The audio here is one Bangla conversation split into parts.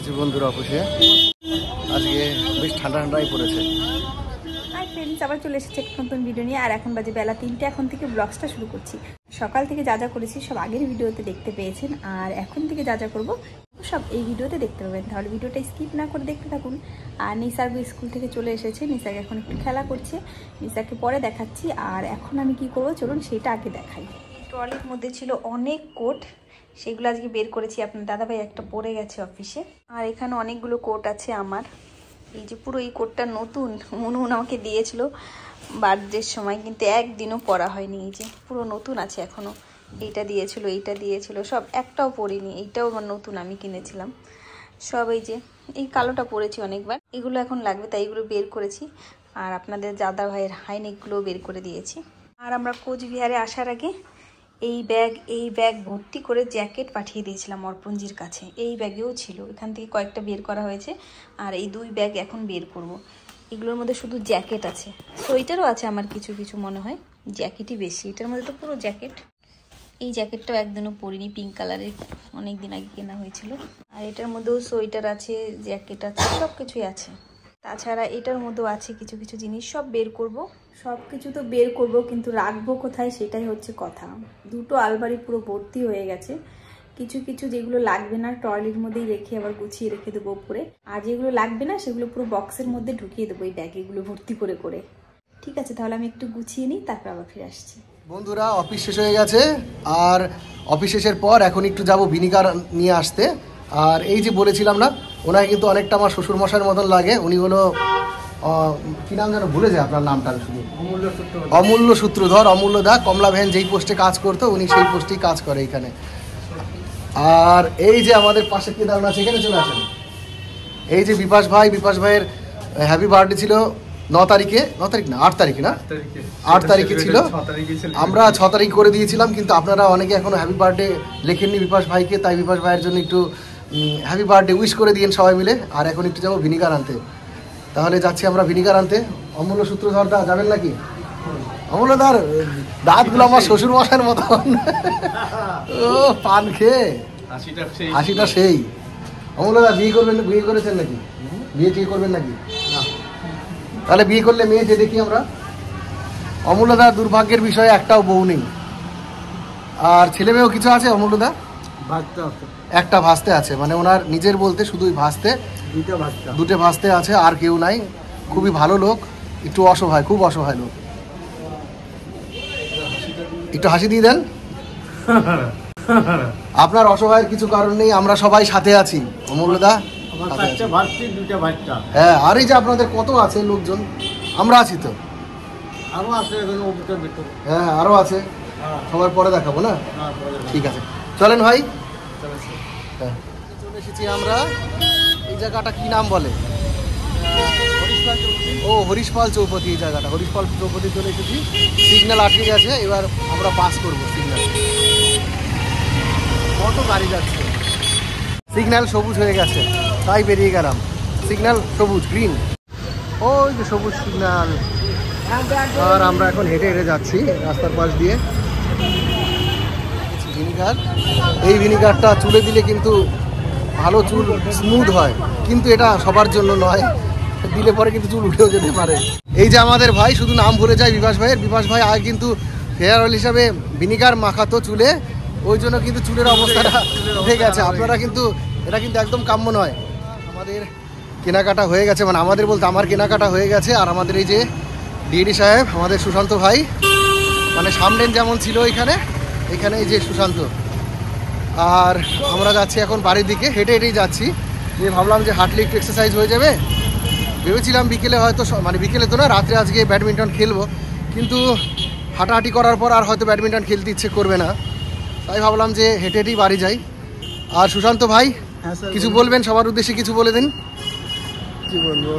এসেছি বন্ধুরা অফিসে। আজকে বেশ ঠান্ডা ঠান্ডাই পড়েছে। হাই ফ্রেন্ডস, আবার চলে এসেছি একটা নতুন ভিডিও নিয়ে। আর এখন বাজে বেলা 3টে। এখন থেকে ব্লগসটা শুরু করছি। সকাল থেকে যা যা করেছি সব আগের ভিডিওতে দেখতে পেয়েছেন, আর এখন থেকে যা যা করবো সব এই ভিডিওতে দেখতে পাবেন। তাহলে ভিডিওটা স্কিপ না করে দেখতে থাকুন। আর নিসার্গ স্কুল থেকে চলে এসেছে। নিসার্গ এখন একটু খেলা করছে, নিসার্গকে পরে দেখাচ্ছি। আর এখন আমি কি করবো চলুন সেটা আগে দেখাই। ট্রলির মধ্যে ছিল অনেক কোট, সেগুলো আজকে বের করেছি। আপনার দাদাভাই একটা পরে গেছে অফিসে। আর এখানে অনেকগুলো কোট আছে আমার। এই যে পুরো এই কোটটা নতুন, মনুন আমাকে দিয়েছিল বার্থডের সময়, কিন্তু একদিনও পরা হয়নি। এই যে পুরো নতুন আছে এখনো। এইটা দিয়েছিল সব, একটাও পরিনি। এইটাও আমার নতুন, আমি কিনেছিলাম সব। এই যে এই কালোটা পরেছি অনেকবার, এগুলো এখন লাগবে তাই এগুলো বের করেছি। আর আপনাদের দাদা ভাইয়ের হাইনেকগুলোও বের করে দিয়েছি। আর আমরা কোচবিহারে আসার আগে এই ব্যাগ ভর্তি করে জ্যাকেট পাঠিয়ে দিয়েছিলাম অর্পণজির কাছে। এই ব্যাগেও ছিল, এখান থেকে কয়েকটা বের করা হয়েছে। আর এই 2 ব্যাগ এখন বের করব। এগুলোর মধ্যে শুধু জ্যাকেট আছে, সোয়েটারও আছে আমার কিছু কিছু, মনে হয় জ্যাকেটই বেশি। এটার মধ্যে তো পুরো জ্যাকেট। এই জ্যাকেটটাও একদিনও পরিনি, পিঙ্ক কালারের, অনেক দিন আগে কেনা হয়েছিল। আর এটার মধ্যেও সোয়েটার আছে, জ্যাকেট আছে, সব কিছুই আছে। তাছাড়া এটার মধ্যেও আছে কিছু কিছু জিনিস, সব বের করব। সব কিছু তো বের করব, কিন্তু রাখবো কোথায় সেটাই হচ্ছে কথা। 2টো আলমারি পুরো ভর্তি হয়ে গেছে। কিছু কিছু যেগুলো লাগবে না টয়লেটের মধ্যেই রেখে আবার গুছিয়ে রেখে দেবো উপরে। আর যেগুলো লাগবে না সেগুলো পুরো বক্সের মধ্যে ঢুকিয়ে দেবো এই ব্যাগেগুলো ভর্তি করে করে। ঠিক আছে, তাহলে আমি একটু গুছিয়ে নিই, তারপর আবার ফিরে আসছি। বন্ধুরা অফিস শেষ হয়ে গেছে, আর অফিস শেষের পর এখন একটু যাব ভিনিগার নিয়ে আসতে। আর এই যে বলেছিলাম না, ওনাকে কিন্তু অনেকটা আমার শ্বশুর মশাইয়ের মতন লাগে। উনি হলো কি নাম যেন ভুলে যায় আপনার নামটা, শুধু অমূল্য সূত্রধর। অমূল্য দা কমলা ভ্যান যেই পোস্টে কাজ করতো উনি সেই পোস্টেই কাজ করে এখানে। আর এই যে আমাদের পাশে কে দাঁড়ানো আছে, এখানে চলে আসেন। এই যে বিপাশ ভাইয়ের হ্যাপি বার্থডে ছিল 9 তারিখে, 9 তারিখ না 8 তারিখে, না 8 তারিখে ছিল। আমরা 6 তারিখ করে দিয়েছিলাম, কিন্তু আপনারা অনেকে এখনো হ্যাপি বার্থডে লেখেননি বিপাশ ভাইকে। তাই বিপাশ ভাইয়ের জন্য একটু হ্যাপি বার্থডে উইশ করে দিন সবাই মিলে। আর এখন একটু যাবো ভিনিগার আনতে, তাহলে যাচ্ছি আমরা ভিনিগার আনতে। অমূল্য সূত্রধর দা যাবেন নাকি? অমূল্য দার দাঁতগুলো আমার শ্বশুর মশাইয়ের মতন। ও পান খেয়ে হাসিটা সেই। অমূল্য দা বিয়ে করেছেন নাকি? বিয়ে করবেন নাকি? তাহলে বিয়ে করলে মেয়ে যে দেখি আমরা। অমূল্য দা দুর্ভাগ্যের বিষয়ে একটাও বউ নেই। আর ছেলে মেয়েও কিছু আছে অমূল্য দা? একটা ভাস্তে আছে, মানে ওনার নিজের বলতে শুধুই ভাস্তে, 2টে ভাস্তে আছে, আর কেউ নাই। খুবই ভালো লোক, একটু অসহায়, খুব অসহায় লোক। একটু হাসি দিয়ে দেন। আপনার অসহায়ের কিছু কারণ নেই, আমরা সবাই সাথে আছি অমূল্য দা। হ্যাঁ, আর এই যে আপনাদের কত আছে লোকজন, আমরা আছি তো। হ্যাঁ আরো আছে, সবাই পরে দেখাবো না? ঠিক আছে চলেন ভাই। হ্যাঁ চলে এসেছি আমরা। এই জায়গাটা কি নাম বলে? ও হরিশপাল চৌপতি। এই জায়গাটা হরিশপাল চৌপতি চলে এসেছি। সিগন্যাল আটকে গেছে, এবার আমরা পাস করবো সিগন্যাল। কত গাড়ি যাচ্ছে, সিগন্যাল সবুজ হয়ে গেছে তাই বেরিয়ে গেলাম। সিগন্যাল সবুজ, গ্রিন, ওই যে সবুজ সিগন্যাল। আর আমরা এখন হেঁটে হেঁটে যাচ্ছি রাস্তার পাশ দিয়ে। ভিনিগার, এই ভিনিগারটা চুলে দিলে কিন্তু ভালো চুল স্মুথ হয়, কিন্তু এটা সবার জন্য নয়। দিলে পরে কিন্তু চুল উঠেও যেতে পারে। এই যে আমাদের ভাই, শুধু নাম ভুলে যায় বিপাশ ভাইয়ের। বিপাশ ভাই আগে কিন্তু হেয়ার অয়েল হিসাবে ভিনিগার মাখাতো চুলে, ওই জন্য কিন্তু চুলের অবস্থাটা উঠে গেছে। আপনারা কিন্তু এটা কিন্তু একদম কাম্য নয়। আমাদের কেনাকাটা হয়ে গেছে, মানে আমাদের বলতে আমার কেনাকাটা হয়ে গেছে। আর আমাদের এই যে ডিএডি সাহেব, আমাদের সুশান্ত ভাই, মানে সামনেন যেমন ছিল এখানে এই যে সুশান্ত। আর আমরা যাচ্ছি এখন বাড়ির দিকে, হেঁটে হেঁটেই যাচ্ছি। যে ভাবলাম যে হাঁটলে একটু এক্সারসাইজ হয়ে যাবে। ভেবেছিলাম বিকেলে হয়তো, মানে বিকেলে তো না, রাত্রে আজকে ব্যাডমিন্টন খেলবো, কিন্তু হাঁটাহাঁটি করার পর আর হয়তো ব্যাডমিন্টন খেলতে ইচ্ছে করবে না। তাই ভাবলাম যে হেঁটে হেঁটেই বাড়ি যাই। আর সুশান্ত ভাই কিছু বলবেন সবার উদ্দেশ্যে, কিছু বলে দিন। কি বলবো,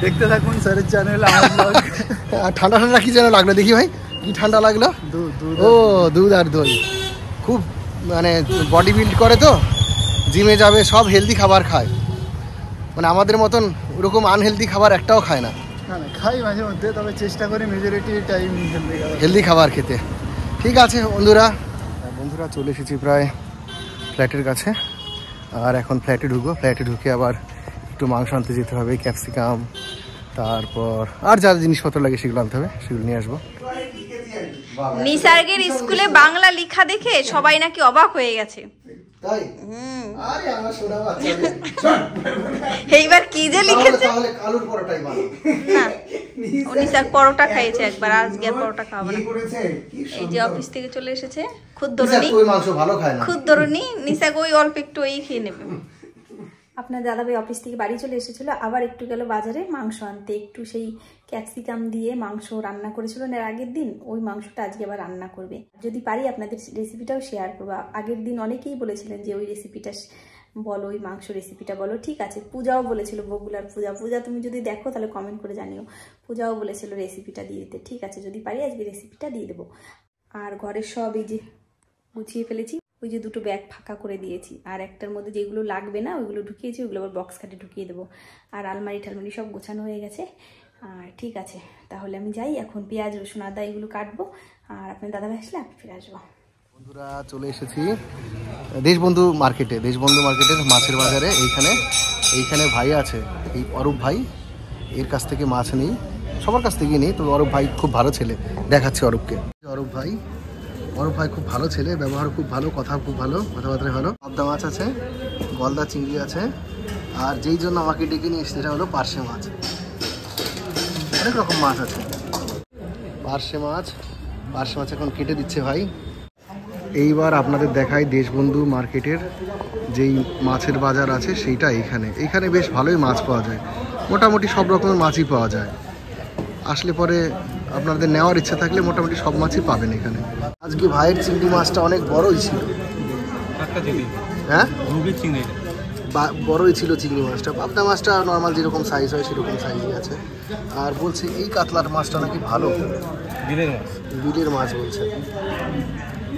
দেখতে থাকুন স্যারের চ্যানেল। ঠান্ডা ঠান্ডা কি যেন লাগলো, দেখি ভাই কি ঠান্ডা লাগলো। ও দুধ আর দই। খুব মানে বডি বিল্ড করে তো, জিমে যাবে, সব হেলদি খাবার খায়। মানে আমাদের মতন ওরকম আনহেলদি খাবার একটাও খায় না। খাই মাঝে মধ্যে, তবে চেষ্টা করি মেজরিটি টাইম হেলদি খাবার খেতে। ঠিক আছে বন্ধুরা চলে এসেছি প্রায় ফ্ল্যাটের কাছে। আর এখন ফ্ল্যাটে ঢুকবো, ফ্ল্যাটে ঢুকে আবার একটু মাংস আনতে যেতে হবে, ক্যাপসিকাম, তারপর আর যা জিনিসপত্র লাগে সেগুলো আনতে হবে, সেগুলো নিয়ে আসবো। নিসর্গের স্কুলে বাংলা লেখা দেখে সবাই নাকি অবাক হয়ে গেছে। তাই? আরে আমার সোনা বাচ্চা। এইবার কি যে লিখেছে? তাহলে কালুর পরোটাই ভালো। না, ও নিসার পরোটা খাইছে একবার, আজকে আর পরোটা খাবো না। এই যে অফিস থেকে চলে এসেছে, খুদ ধরুনি, ওই মাংস ভালো খায় না। খুদ ধরুনি, নিসাকে ওই অল্প একটু ওই খেয়ে নেবে। আপনার দাদাভাই অফিস থেকে বাড়ি চলে এসেছিল, আবার একটু গেল বাজারে মাংস আনতে, একটু সেই ক্যাপসিকাম দিয়ে মাংস রান্না করেছিল না আগের দিন, ওই মাংসটা আজকে আবার রান্না করবে। যদি পারি আপনাদের রেসিপিটাও শেয়ার করবো। আগের দিন অনেকেই বলেছিলেন যে ওই রেসিপিটা বলো, ওই মাংস রেসিপিটা বলো। ঠিক আছে, পূজাও বলেছিল, বগুলার পূজা তুমি যদি দেখো তাহলে কমেন্ট করে জানিও। পূজাও বলেছিল রেসিপিটা দিয়ে দিতে। ঠিক আছে, যদি পারি আজকে রেসিপিটা দিয়ে দেবো। আর ঘরের সব এই যে গুছিয়ে ফেলেছি, ওই যে দুটো ব্যাগ ফাঁকা করে দিয়েছি, আর একটার মধ্যে যেগুলো লাগবে না ওইগুলো ঢুকিয়েছি, ওইগুলো আবার বক্স কাটে ঢুকিয়ে দেবো। আর আলমারি টালমারি সব গোছানো হয়ে গেছে। আর ঠিক আছে, তাহলে আমি যাই, এখন পেঁয়াজ রসুন আদা এগুলো কাটবো, আর আপনার দাদাভাই আসলে আমি ফিরে আসবো। বন্ধুরা চলে এসেছি দেশবন্ধু মার্কেটে, দেশবন্ধু মার্কেটের মাছের বাজারে। এইখানে ভাই আছে, এই অরূপ ভাই, এর কাছ থেকে মাছ নেই, সবার কাছ থেকেই নেই, তবে অরূপ ভাই খুব ভালো ছেলে, দেখাচ্ছে অরূপকে। অরূপ ভাই খুব ভালো ছেলে, ব্যবহার খুব ভালো, কথা খুব ভালো, কথাবার্তা ভালো। পাবদা মাছ আছে, গলদা চিংড়ি আছে, আর যেই জন্য আমাকে ডেকে নিয়ে এসেছে সেটা হলো পার্শে মাছ। অনেক রকম মাছ আছে। পার্শে মাছ এখন কেটে দিচ্ছে ভাই। এইবার আপনাদের দেখাই দেশবন্ধু মার্কেটের যেই মাছের বাজার আছে সেইটা। এইখানে বেশ ভালোই মাছ পাওয়া যায়, মোটামুটি সব রকমের মাছই পাওয়া যায়। আসলে পরে আপনাদের নেওয়ার ইচ্ছা থাকলে মোটামুটি সব মাছই পাবেন এখানে। আজকে ভাইয়ের চিংড়ি মাছটা অনেক বড়ই ছিল। হ্যাঁ, বড়ই ছিল চিংড়ি মাছটা। পাবদা মাছটা নর্মাল যেরকম সাইজ হয় সেরকম সাইজই আছে। আর বলছে এই কাতলার মাছটা নাকি ভালো, বিলের মাছ বলছে।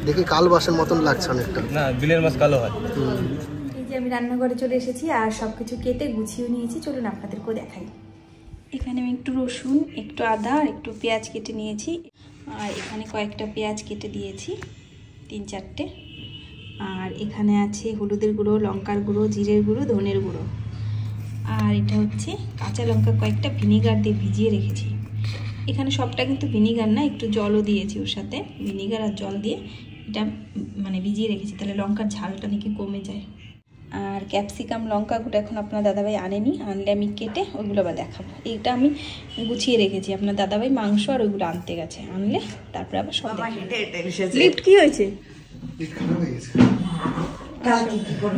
দেখে কাল বাসের মতন লাগছে অনেকটা। না, বিলের মাছ কালো হয়। এই যে আমি রান্নাঘরে চলে এসেছি, আর সবকিছু কেটে গুছিয়ে নিয়েছি, চলুন আপনাদেরকেও দেখাই। এখানে আমি একটু রসুন, একটু আদা আর একটু পেঁয়াজ কেটে নিয়েছি, আর এখানে কয়েকটা পেঁয়াজ কেটে দিয়েছি, 3-4টে। আর এখানে আছে হলুদের গুঁড়ো, লঙ্কার গুঁড়ো, জিরের গুঁড়ো, ধনের গুঁড়ো। আর এটা হচ্ছে কাঁচা লঙ্কা কয়েকটা ভিনিগার দিয়ে ভিজিয়ে রেখেছি। এখানে সবটা কিন্তু ভিনিগার না, একটু জলও দিয়েছি ওর সাথে, ভিনিগার আর জল দিয়ে এটা মানে ভিজিয়ে রেখেছি, তাহলে লঙ্কার ঝালটা নাকি কমে যায়। আর ক্যাপসিকাম লঙ্কাগুলো এখন আপনার দাদাভাই আনেনি, আনলে আমি কেটে ওইগুলো আবার দেখাবো। এইটা আমি গুছিয়ে রেখেছি, আপনার দাদাভাই মাংস আর ওইগুলো আনতে গেছে, আনলে তারপরে আবার সব লিফট কি হয়েছে?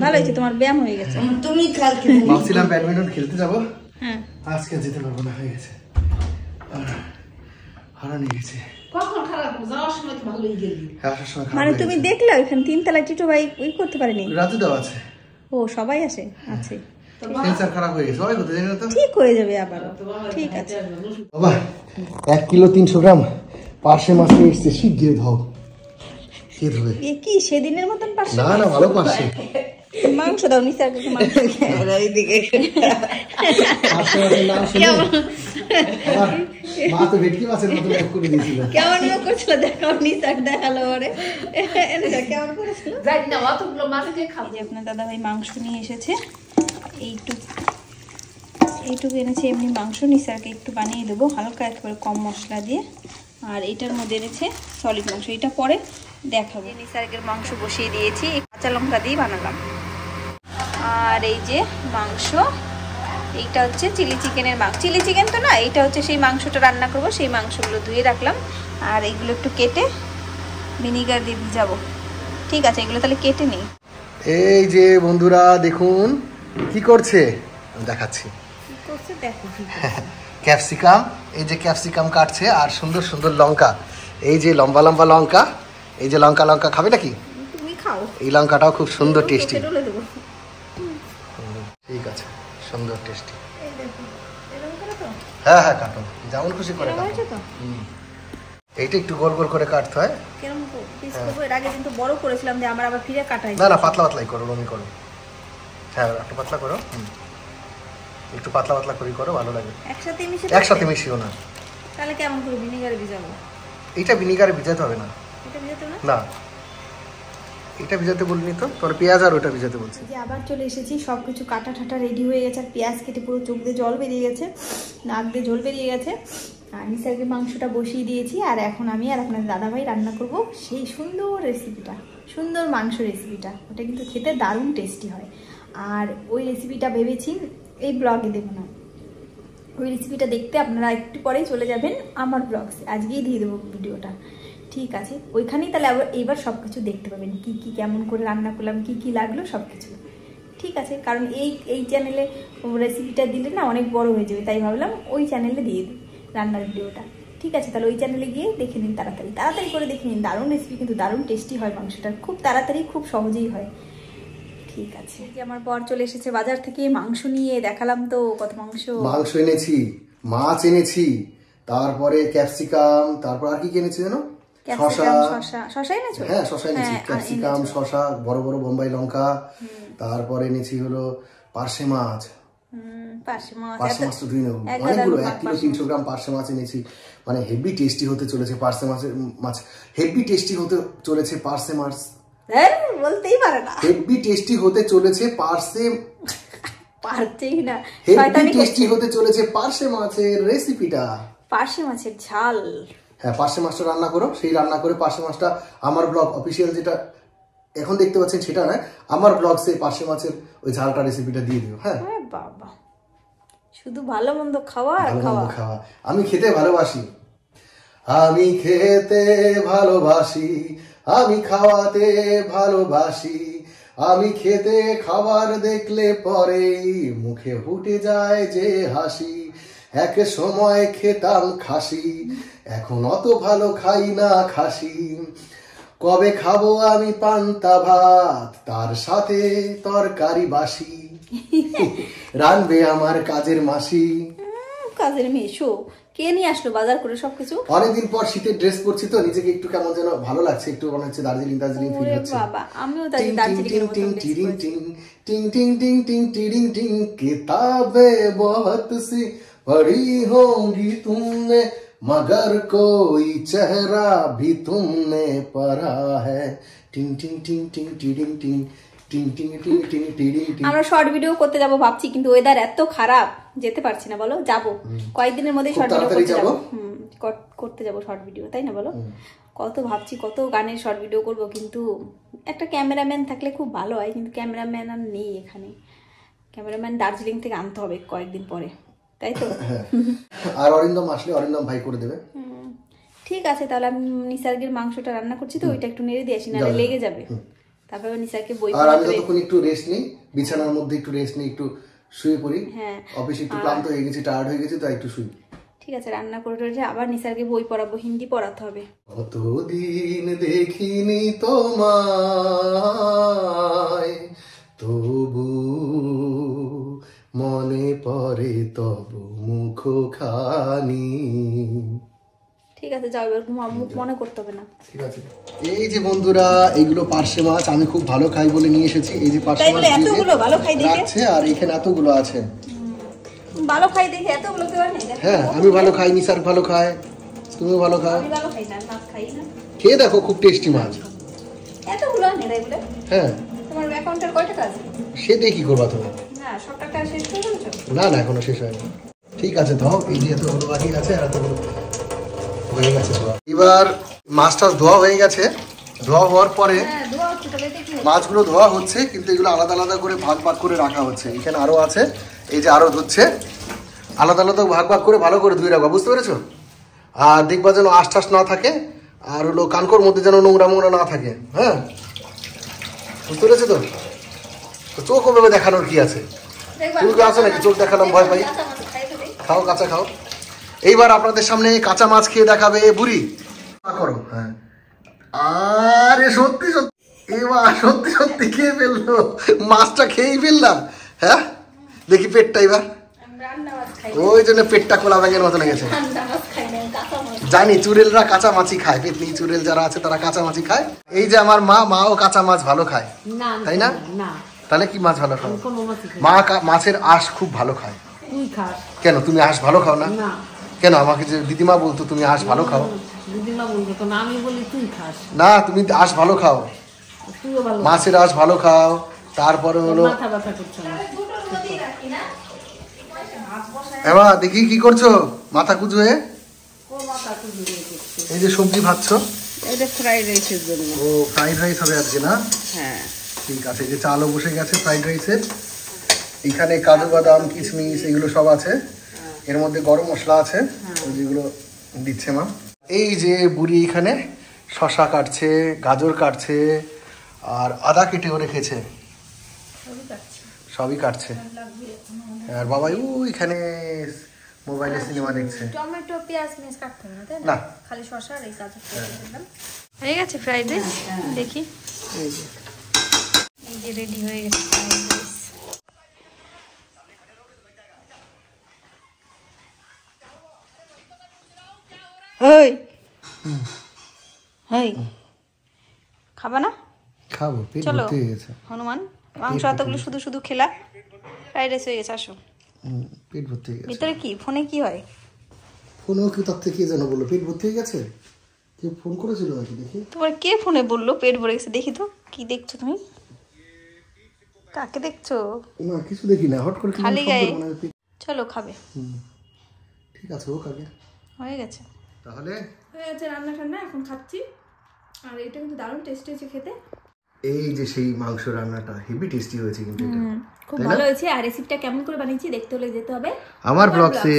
ভালো হয়েছে, তোমার ব্যায়াম হয়ে গেছে। তুমি কালকে ভাবছিলাম ব্যাডমিন্টন খেলতে যাবো, হ্যাঁ আজকে যেতে পারবো না, হয়ে গেছে, হারানো গেছে। কখন খারাপ যাওয়ার সময় তো ভালোই গেলি। মানে তুমি দেখলে ওইখানে 3 তলায় টিটো ভাই ওই করতে পারেনি? রাজু দাও আছে। ও সবাই আসে, আছে, সেন্সার খারাপ হয়ে গেছে, সবাই করতে জানি না তো। ঠিক হয়ে যাবে আবার, ঠিক আছে। বাবা 1 কিলো 300 গ্রাম পার্শে মাছ নিয়ে এসছে, শিগগির ধাও। কে ধরে? এ কি সেদিনের মতন পারছে? না না, ভালো পার্শে মাংস দাও, নিসার কাছে মাংস। এইদিকে পার্শে মাছের নাম শুনে আমার মা তো ভেটকি মাছের মতো এক করে দিয়েছিল। কেমন করছিল দেখাও, নিসার দেখালো ওরে, কেমন করেছিল জানি না, অতগুলো মাছ দিয়ে খাবো। এই যে আপনার দাদাভাই মাংস নিয়ে এসেছে, এইটুকু এনেছে এমনি মাংস, নিসারকে একটু বানিয়ে দেবো হালকা একেবারে কম মশলা দিয়ে। আর এইটার মধ্যে এনেছে সলিড মাংস, এটা পরে দেখাবো। নিসার্গের মাংস বসিয়ে দিয়েছি, কাঁচা লঙ্কা দিয়ে বানালাম। আর এই যে মাংস, এইটা হচ্ছে চিলি চিকেনের মাংস, চিলি চিকেন তো না, এইটা হচ্ছে সেই মাংসটা রান্না করব, সেই মাংসগুলো ধুয়ে রাখলাম। আর এইগুলো একটু কেটে ভিনিগার দিয়ে ভিজাবো। ঠিক আছে, এগুলো তাহলে কেটে নিই। এই যে বন্ধুরা দেখুন কি করছে, দেখাচ্ছি। ক্যাপসিকাম, এই যে ক্যাপসিকাম কাটছে, আর সুন্দর সুন্দর লঙ্কা, এই যে লম্বা লম্বা লঙ্কা, এই যে লঙ্কা খাবে নাকি? তুমি খাও। এই লঙ্কাটাও খুব সুন্দর টেস্টি। দেবো। ঠিক আছে, সুন্দর টেস্টি। এই দেখো, এরকম করে তো? হ্যাঁ হ্যাঁ, কাটো যেমন খুশি করে কাটো। হয়েছে তো? এইটা একটু গোল গোল করে কাটতে হয়। কেরম পিস করবো? এর আগে কিন্তু বড় করেছিলাম, যে আমার আবার ফিরে কাটাই। না না, পাতলা পাতলাই করো, রমি করো। হ্যাঁ, একটু পাতলা করো, একটু পাতলা পাতলা করে করো, ভালো লাগে। একসাথে মিশিও না। তাহলে কেমন করে ভিনিগারে ভিজাবো? এটা ভিনিগারে ভিজাতে হবে না। এটা ভিজাতে হবে না? না, এটা ভিজাতে বলিনি তো, তোর পেঁয়াজ আর ওটা ভিজাতে বলছি। যে আবার চলে এসেছি, সব কিছু কাটা ঠাটা রেডি হয়ে গেছে, আর পেঁয়াজ কেটে পুরো চোখ দিয়ে জল বেরিয়ে গেছে, নাক দিয়ে জল বেরিয়ে গেছে। আর নিসারকে মাংসটা বসিয়ে দিয়েছি, আর এখন আমি আর আপনার দাদাভাই রান্না করব সেই সুন্দর রেসিপিটা, সুন্দর মাংস রেসিপিটা। ওটা কিন্তু খেতে দারুণ টেস্টি হয়। আর ওই রেসিপিটা ভেবেছি এই ব্লগে দেবো না, ওই রেসিপিটা দেখতে আপনারা একটু পরেই চলে যাবেন আমার ব্লগসে, আজকেই দিয়ে দেবো ভিডিওটা, ঠিক আছে? ওইখানেই তাহলে আবার এইবার সব কিছু দেখতে পাবেন, কি কি কেমন করে রান্না করলাম, কি কি লাগলো সব কিছু, ঠিক আছে? কারণ এই চ্যানেলে রেসিপিটা দিলে না অনেক বড় হয়ে যাবে, তাই ভাবলাম ওই চ্যানেলে দিয়ে দিই রান্নার ভিডিওটা, ঠিক আছে? তাহলে ওই চ্যানেলে গিয়ে দেখে নিন, তাড়াতাড়ি করে দেখে নিন। দারুণ রেসিপি, কিন্তু দারুণ টেস্টি হয় মাংসটা, খুব তাড়াতাড়ি খুব সহজেই হয়, ঠিক আছে? যে আমার বর চলে এসেছে বাজার থেকে মাংস নিয়ে, দেখালাম তো কত মাংস এনেছি, মাছ এনেছি, তারপরে ক্যাপসিকাম, তারপর আর কি এনেছি জানো? শশা এনেছো? হ্যাঁ, শশা এনেছি, ক্যাপসিকাম, শশা, বড় বড় বোম্বাই লঙ্কা, তারপরে এনেছি হলো পার্শে মাছ। পার্শে মাছ তো ধুয়ে নেবো, অনেকগুলো, 1 কিলো 300 গ্রাম পার্শে মাছ এনেছি। মানে হেভি টেস্টি হতে চলেছে পার্শে মাছ, হেভি টেস্টি হতে চলেছে পার্শে মাছ, বলতেই পারে না, হেভি টেস্টি হতে চলেছে পারছেই না, হেভি টেস্টি হতে চলেছে পার্শে মাছের রেসিপিটা, পার্শে মাছের ঝাল। হ্যাঁ, পার্শে মাছটা রান্না করো, সেই রান্না করে পার্শে মাছটা আমার ব্লগ অফিসিয়াল যেটা এখন দেখতে পাচ্ছেন সেটা নয়, আমার ব্লগ সে পার্শে মাছের ওই ঝালটা রেসিপিটা দিয়ে দিও। হ্যাঁ বাবা, শুধু ভালো মন্দ খাওয়া আর খাওয়া। আমি খেতে ভালোবাসি, আমি খেতে ভালোবাসি, আমি খাওয়াতে ভালোবাসি, আমি খেতে খাবার দেখলে পরেই মুখে ফুটে যায় যে হাসি। এক সময় খেতাম খাসি, এখন অত ভালো খাই না খাসি। কবে খাবো আমি পান্তা ভাত, তার সাথে তরকারি বাসি, রানবে আমার কাজের মাসি। কাজের মেয়ে শো, কে নিয়ে আসলো বাজার করে সবকিছু? অনেকদিন পর শীতের ড্রেস পরছি তো, নিজেকে একটু কেমন যেন ভালো লাগছে, একটু মনে হচ্ছে দার্জিলিং ফিল হচ্ছে। বাবা, আমিও দার্জিলিং किताबे बहुत सी पढ़ी होंगी तुमने, मगर कोई चेहरा भी तुमने पढ़ा है। टिंग टिंग टिंग टिंग टिंग टिंग टिंग टिंग टिंग टिंग टिंग। আমরা শর্ট ভিডিও করতে যাব ভাবছি, কিন্তু ওয়েদার এত খারাপ, যেতে পারছি না। বলো, যাবো কয়েকদিনের মধ্যেই শর্ট ভিডিও করতে যাব, করতে যাব শর্ট ভিডিও, তাই না? বলো, কত ভাবছি কত গানের শর্ট ভিডিও করব, কিন্তু একটা ক্যামেরাম্যান থাকলে খুব ভালো হয়, কিন্তু ক্যামেরাম্যান আর নেই এখানে। ক্যামেরাম্যান দার্জিলিং থেকে আনতে হবে কয়েকদিন পরে, তাই তো? আর অরিন্দম আসলে অরিন্দম ভাই করে দেবে। ঠিক আছে, তাহলে আমি নিসার্গের মাংসটা রান্না করছি তো, ওইটা একটু নেড়ে দিয়ে আসি, নাহলে লেগে যাবে। তারপর নিসারকে বই আর আমি ততক্ষণ একটু রেস্ট নিই, বিছানার মধ্যে একটু রেস্ট নিই, একটু শুয়ে পড়ি। হ্যাঁ, অফিসে একটু ক্লান্ত হয়ে গেছি, টায়ার্ড হয়ে গেছি, তাই একটু শুই। ঠিক আছে, রান্না করে আবার নিসারকে বই পড়াবো, হিন্দি পড়াতে হবে। কতদিন দেখিনি তোমায়, তবু মনে পড়ে তবু মুখখানি। ঠিক আছে, যাও এবার ঘুমাও, মুখ মনে করতে হবে না। ঠিক আছে। এই যে বন্ধুরা, এইগুলো পার্শে মাছ আমি খুব ভালো খাই বলে নিয়ে এসেছি। এই যে পার্শে মাছ এতগুলো ভালো খাই দেখে আছে, আর এখানে এতগুলো আছে। ভালো খাই দেখে এতগুলো কেউ নেই। হ্যাঁ, আমি ভালো খাই, নিসার ভালো খায়, তুমিও ভালো খাও। আমি ভালো খাই না, মাছ খাই না। খেয়ে দেখো, খুব টেস্টি মাছ। এতগুলো নেই এগুলো। হ্যাঁ, তোমার অ্যাকাউন্টের কয় টাকা আছে? সে দিয়ে কি করবা তুমি? না, সব টাকা শেষ করে ফেলেছো? না না, এখনো শেষ হয়নি। ঠিক আছে, দাও। এই যে এতগুলো বাকি আছে, আর এতগুলো হয়ে গেছে। এবার মাছটা ধোয়া হয়ে গেছে। ধোয়া হওয়ার পরে মাছগুলো ধোয়া হচ্ছে, কিন্তু এগুলো আলাদা আলাদা করে ভাগ ভাগ করে রাখা হচ্ছে। এখানে আরো আছে, এই যে আরো ধুচ্ছে, আলাদা আলাদা ভাগ ভাগ করে ভালো করে ধুয়ে রাখবা, বুঝতে পেরেছো? আর দেখবা যেন আশ টাশ না থাকে, আর হলো কানকোর মধ্যে যেন নোংরা মোংরা না থাকে। হ্যাঁ, বুঝতে পেরেছো তো? চোখ ওভাবে দেখানোর কি আছে? চোখ আছে নাকি? চোখ দেখালাম ভয় পাই। খাও, কাঁচা খাও। এইবার আপনাদের সামনে কাঁচা মাছ খেয়ে দেখাবে বুড়ি। করো। হ্যাঁ, আরে সত্যি সত্যি, এবার সত্যি সত্যি খেয়ে ফেললো, মাছটা খেয়েই ফেললাম। হ্যাঁ, দেখি পেটটা এবার। ওই জন্য পেটটা কোলা ব্যাঙের মতো লেগেছে। জানি চুড়েলরা কাঁচা মাছই খায়, পেতনি চুড়েল যারা আছে তারা কাঁচা মাছই খায়। এই যে আমার মাও কাঁচা মাছ ভালো খায়, তাই না? তাহলে কি মাছ ভালো খাও? মা মাছের আঁশ খুব ভালো খায়। কেন তুমি আঁশ ভালো খাও না? কেন? আমাকে যে দিদিমা বলতো তুমি আঁশ ভালো খাও। দিদিমা বলতো না, আমি বলি তুই খাস। না, তুমি আঁশ ভালো খাও। শুয়ে ভালো মাছের আঁশ ভালো খাও, তারপরে হলো মাথা ব্যথা করছে না এবার দেখি কি করছো মাথা কুচু হয়ে? ও মাথা খুঁজে দিয়েছে এই যে সবজি ভাজছো, এটা ফ্রাইড রাইসের জন্য ও ফ্রাইড রাইস হবে আজকে না? হ্যাঁ ঠিক আছে, এই যে চালও বসে গেছে ফ্রাইড রাইসের। এখানে কাজু বাদাম কিশমিশ এগুলো সব আছে, এর মধ্যে গরম মশলা আছে যেগুলো দিচ্ছে মা। এই যে বুড়ি এখানে শশা কাটছে, গাজর কাটছে, আর আদা কেটেও রেখেছে, সবই কাটছে। আর বাবাই ওইখানে মোবাইলে সিনেমা দেখছে। টমেটো পেঁয়াজ মিক্স কাটতে হবে না, তাই না। না? খালি শসা আর এই গাজর কেটে দিলাম। হয়ে গেছে ফ্রাইড রাইস, দেখি। এই যে এই যে রেডি হয়ে গেছে ফ্রাইড রাইস। হেই হেই, খাবা না? খাবো, পেট চলো ভর্তি হয়ে গেছে। হনুমান, মাংস এতগুলো শুধু শুধু খেলা, ফ্রাইড রাইস হয়ে গেছে। আসো, পেট ভর্তি হয়ে গেছে। ভিতরে কি ফোনে কি হয়? ফোনেও কি তার থেকে যেন বললো পেট ভর্তি হয়ে গেছে? কেউ ফোন করেছিল নাকি দেখি? তোমার কে ফোনে বললো পেট ভরে গেছে? দেখি তো কি দেখছো তুমি, কাকে দেখছো? না কিছু দেখি না, হট করে কি খালি শব্দ গায়ে। মনে হয়। চলো খাবে। ঠিক আছে, ও কাকে হয়ে গেছে, তাহলে হয়ে গেছে রান্না টান্না, এখন খাচ্ছি। আর এটা কিন্তু দারুণ টেস্টি হয়েছে খেতে। এই যে সেই মাংস রান্নাটা হেভি টেস্টি হয়েছে কিন্তু এটা। খুব ভালো হয়েছে। আর রেসিপিটা কেমন করে বানিয়েছি দেখতে হলে যেতে হবে আমার ব্লগসে।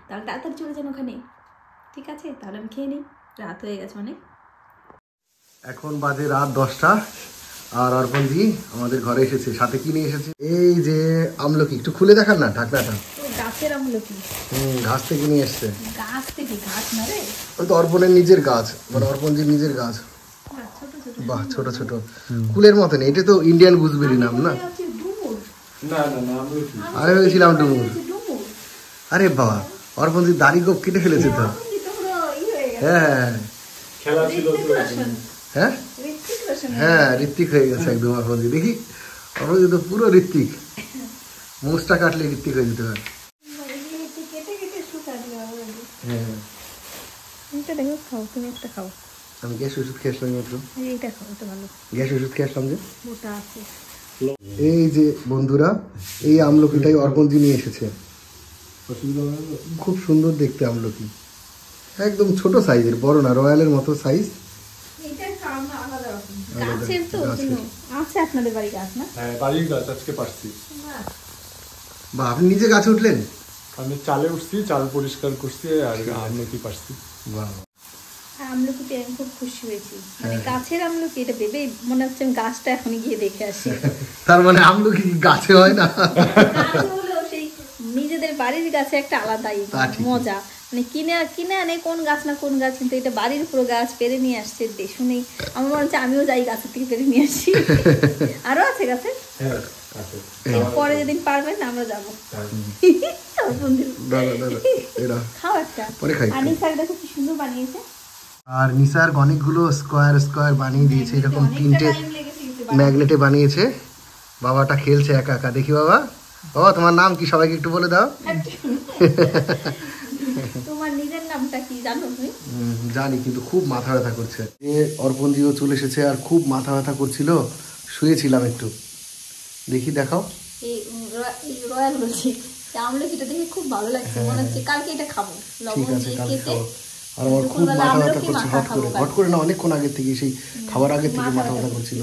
তাহলে তাড়াতাড়ি চলে যান ওখানে। ঠিক আছে, তাহলে আমি খেয়ে নিই, রাত হয়ে গেছে অনেক। এখন বাজে রাত 10টা, আর অর্পণজি আমাদের ঘরে এসেছে। সাথে কি নিয়ে এসেছে? এই যে আমলকি, একটু খুলে দেখান না ঢাকনাটা। গাছের আমলকি, ঘাস থেকে নিয়ে এসছে। গাছ থেকে? গাছ না রে, ওই তো অর্পণের নিজের গাছ, মানে অর্পণজির নিজের গাছ। ছোট ছোট বাহ, ছোট ছোট কুলের মতন। এটা তো ইন্ডিয়ান গুজবেরি নাম না? ডুমুর। আরে ভেবেছিলাম ডুমুর। ডুমুর আরে বাবা, অর্পণজির দাড়ি গোপ কেটে ফেলেছে তো। হ্যাঁ হ্যাঁ হ্যাঁ, ঋত্বিক হয়ে গেছে একদম অর্পণজি। দেখি অর্পণজি তো পুরো ঋত্বিক, মুখটা কাটলে ঋত্বিক হয়ে যেতে পারে। হ্যাঁ, এটা দেখো, খাও তুমি, একটা খাও। আমি গ্যাস ওষুধ খেয়েছিলাম মাত্র। এইটা খাও, এটা ভালো, গ্যাস ওষুধ খেয়েছিলাম যে। মোটা আছে। এই যে বন্ধুরা, এই আমলকিটাই অর্পণজি নিয়ে এসেছে। খুব সুন্দর দেখতে আমলকি, একদম ছোট সাইজের, বড় না, রয়্যালের মতো সাইজ। এইটার কারণ আলাদা রকম। আলাদা, গাছের তো গাছের। কোনো আছে আপনাদের বাড়ি গাছ না? হ্যাঁ, বাড়ির গাছ আজকে পারছি। বা আপনি নিজে গাছে উঠলেন? আমি চালে উঠছি, চাল পরিষ্কার করছি আর আমলকি পারছি। বাহ, আর আমলকি পেয়ে আমি খুব খুশি হয়েছি। মানে গাছের আমলকি, এটা ভেবে মনে হচ্ছে আমি গাছটা এখনই গিয়ে দেখে আসি। তার মানে আমলকি কি গাছে হয় না? গাছ হলেও সেই নিজেদের বাড়ির গাছে একটা আলাদাই তা ঠিক। মজা। মানে কিনে আনে কোন গাছ না কোন গাছ, কিন্তু এটা বাড়ির পুরো গাছ পেরে নিয়ে আসছে। শুনেই আমার মনে হচ্ছে আমিও যাই গাছের থেকে পেরে নিয়ে আসি। আরো আছে গাছে, হ্যাঁ, আছে। পরে যেদিন পারবেন আমরা যাবো। দাদা দাদা, এরা খাও একটা। পরে খাই। আর নিসার দেখো কি সুন্দর বানিয়েছে। আর নিসার অনেকগুলো স্কোয়ার স্কোয়ার বানিয়ে দিয়েছে, এরকম অনেকটা তিনটে time লেগেছে কিন্তু বানাতে। ম্যাগনেটে বানিয়েছে। বাবাটা খেলছে একা একা, দেখি বাবা। বাবা তোমার নাম কি সবাইকে একটু বলে দাও। তোমার নিজের নামটা কি জানো তুমি? জানি, কিন্তু খুব মাথা ব্যথা করছে। অর্পণজিও চলে এসেছে, আর খুব মাথা ব্যথা করছিল, শুয়েছিলাম একটু। দেখি দেখাও। এই রয়্যাল বলছি, আমলকিটা দেখে খুব ভালো লাগছে, মনে হচ্ছে কালকে এটা খাবো, ঠিক লবণ আছে, দিয়ে কালকে কেটে। খাবো। আর আমার খুব দুপুরবেলা মাথা ব্যথা আমলকি করছে, মাখা হট করে খাবো হট করে না, অনেকক্ষণ আগে থেকে, সেই খাবার আগে থেকে মাথা মাথা ব্যথা ব্যথা করছিল।